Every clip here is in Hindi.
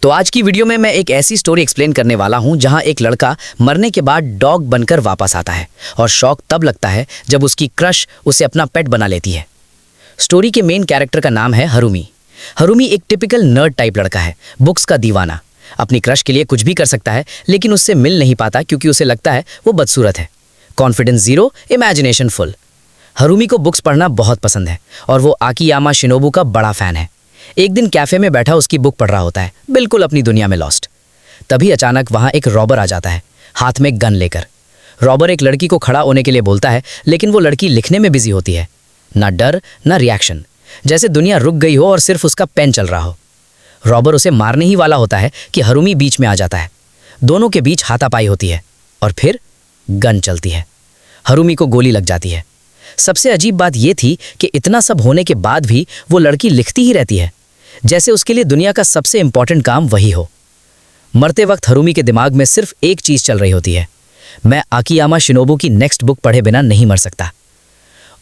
तो आज की वीडियो में मैं एक ऐसी स्टोरी एक्सप्लेन करने वाला हूं जहां एक लड़का मरने के बाद डॉग बनकर वापस आता है और शौक तब लगता है जब उसकी क्रश उसे अपना पेट बना लेती है। स्टोरी के मेन कैरेक्टर का नाम है हरुमी। हरुमी एक टिपिकल नर्ड टाइप लड़का है, बुक्स का दीवाना। अपनी क्रश के लिए कुछ भी कर सकता है लेकिन उससे मिल नहीं पाता क्योंकि उसे लगता है वो बदसूरत है। Confidence zero, imagination full. Harumi को बुक्स पढ़ना बहुत पसंद है और वो आकियामा शिनोबू का बड़ा फैन है। एक दिन कैफे में बैठा उसकी बुक पढ़ रहा होता है, बिल्कुल अपनी दुनिया में लॉस्ट। तभी अचानक वहां एक रॉबर आ जाता है, हाथ में गन लेकर। रॉबर एक लड़की को खड़ा होने के लिए बोलता है लेकिन वो लड़की लिखने में बिजी होती है। ना डर ना रिएक्शन, जैसे दुनिया रुक गई हो और सिर्फ उसका पेन चल रहा हो। रॉबर उसे मारने ही वाला होता है कि हरुमी बीच में आ जाता है। दोनों के बीच हाथापाई होती है और फिर गन चलती है। हरुमी को गोली लग जाती है। सबसे अजीब बात यह थी कि इतना सब होने के बाद भी वो लड़की लिखती ही रहती है, जैसे उसके लिए दुनिया का सबसे इंपॉर्टेंट काम वही हो। मरते वक्त हरुमी के दिमाग में सिर्फ एक चीज चल रही होती है, मैं आकियामा शिनोबू की नेक्स्ट बुक पढ़े बिना नहीं मर सकता।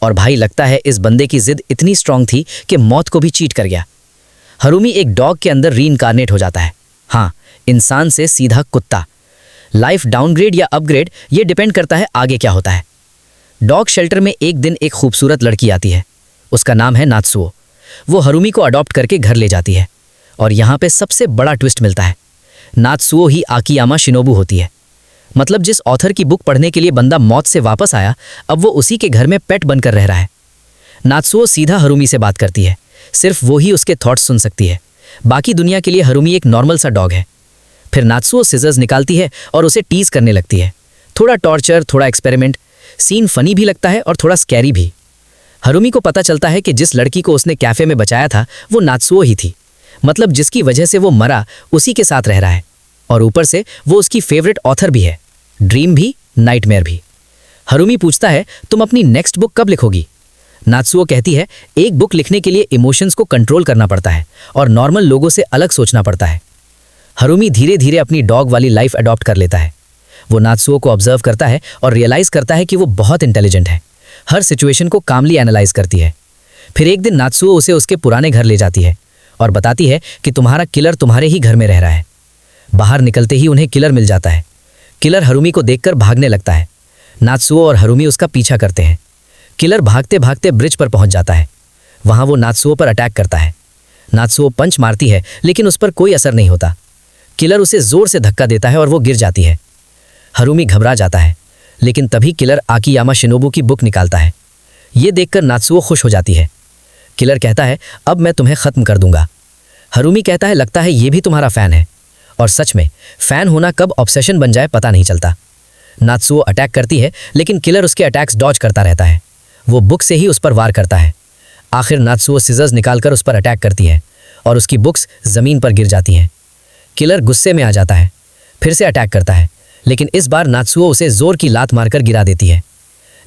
और भाई लगता है इस बंदे की जिद इतनी स्ट्रांग थी कि मौत को भी चीट कर गया। हरुमी एक डॉग के अंदर रीइंकार्नेट हो जाता है। हाँ, इंसान से सीधा कुत्ता। लाइफ डाउनग्रेड या अपग्रेड ये डिपेंड करता है आगे क्या होता है। डॉग शेल्टर में एक दिन एक खूबसूरत लड़की आती है, उसका नाम है नात्सुओ। वो हरुमी को अडॉप्ट करके घर ले जाती है और यहाँ पे सबसे बड़ा ट्विस्ट मिलता है, नात्सुओ ही आकियामा शिनोबू होती है। मतलब जिस ऑथर की बुक पढ़ने के लिए बंदा मौत से वापस आया, अब वो उसी के घर में पेट बनकर रह रहा है। नात्सुओ सीधा हरुमी से बात करती है, सिर्फ वो ही उसके थॉट्स सुन सकती है। बाकी दुनिया के लिए हरुमी एक नॉर्मल सा डॉग है। फिर नात्सुओ सिजर्स निकालती है और उसे टीज करने लगती है। थोड़ा टॉर्चर, थोड़ा एक्सपेरिमेंट। सीन फनी भी लगता है और थोड़ा स्कैरी भी। हरुमी को पता चलता है कि जिस लड़की को उसने कैफे में बचाया था वो नात्सुओ ही थी। मतलब जिसकी वजह से वो मरा उसी के साथ रह रहा है और ऊपर से वो उसकी फेवरेट ऑथर भी है, ड्रीम भी, नाइटमेयर भी। हरुमी पूछता है तुम अपनी नेक्स्ट बुक कब लिखोगी? नात्सुओ कहती है एक बुक लिखने के लिए इमोशंस को कंट्रोल करना पड़ता है और नॉर्मल लोगों से अलग सोचना पड़ता है। हरुमी धीरे धीरे अपनी डॉग वाली लाइफ अडॉप्ट कर लेता है। वो नात्सुओ को ऑब्जर्व करता है और रियलाइज करता है कि वो बहुत इंटेलिजेंट है, हर सिचुएशन को कामली एनालाइज करती है। फिर एक दिन नात्सुओ उसे उसके पुराने घर ले जाती है और बताती है कि तुम्हारा किलर तुम्हारे ही घर में रह रहा है। बाहर निकलते ही उन्हें किलर मिल जाता है। किलर हरुमी को देखकर भागने लगता है। नात्सुओ और हरुमी उसका पीछा करते हैं। किलर भागते भागते ब्रिज पर पहुंच जाता है। वहां वो नात्सुओ पर अटैक करता है। नात्सुओ पंच मारती है लेकिन उस पर कोई असर नहीं होता। किलर उसे जोर से धक्का देता है और वो गिर जाती है। हरुमी घबरा जाता है लेकिन तभी किलर आकियामा शिनोबू की बुक निकालता है। ये देखकर नात्सुओ खुश हो जाती है। किलर कहता है अब मैं तुम्हें खत्म कर दूंगा। हरुमी कहता है लगता है ये भी तुम्हारा फैन है। और सच में फैन होना कब ऑब्सेशन बन जाए पता नहीं चलता। नात्सुओ अटैक करती है लेकिन किलर उसके अटैक्स डॉज करता रहता है। वो बुक से ही उस पर वार करता है। आखिर नात्सुओ सिजर्स निकालकर उस पर अटैक करती है और उसकी बुक्स जमीन पर गिर जाती हैं। किलर गुस्से में आ जाता है, फिर से अटैक करता है लेकिन इस बार नात्सुओ उसे जोर की लात मारकर गिरा देती है।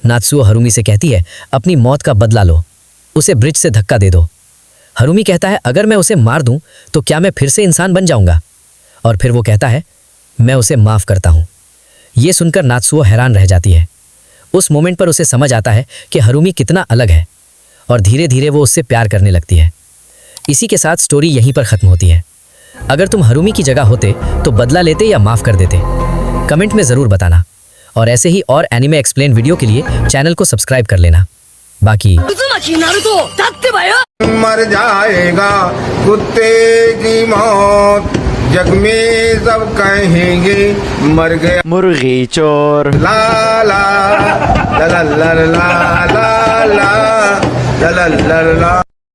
नात्सुओ हरुमी से कहती है अपनी मौत का बदला लो, उसे ब्रिज से धक्का दे दो। हरुमी कहता है अगर मैं उसे मार दूं तो क्या मैं फिर से इंसान बन जाऊंगा? और फिर वो कहता है मैं उसे माफ करता हूं। ये सुनकर नात्सुओ हैरान रह जाती है। उस मोमेंट पर उसे समझ आता है कि हरुमी कितना अलग है और धीरे धीरे वो उससे प्यार करने लगती है। इसी के साथ स्टोरी यहीं पर खत्म होती है। अगर तुम हरुमी की जगह होते तो बदला लेते या माफ कर देते? कमेंट में ज़रूर बताना और ऐसे ही और एनिमे एक्सप्लेन वीडियो के लिए चैनल को सब्सक्राइब कर लेना। बाकी मर जाएगा कुत्ते की मौत, जग में सब कहेंगे मर गया मुर्गी चोर। ला ला ला ला ला ला ला ला ला ला ला ला।